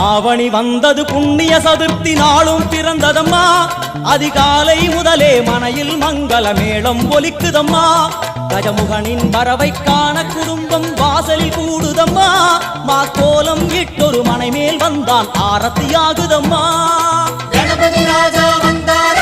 ஆவணி வந்தது புண்ணிய சதுர்த்தி நாளும் பிறந்ததம்மா அதிகாலை முதலே மனையில் மங்கள மேளம் ஒலிக்குதம்மா கஜமுகனின் வரவை காண குடும்பம் வாசலில் கூடுதம்மா மா கோலம் இட்டொரு மனை மேல் வந்தான் ஆரத்தியாகுதம்மா கணபதி ராஜா வந்தார்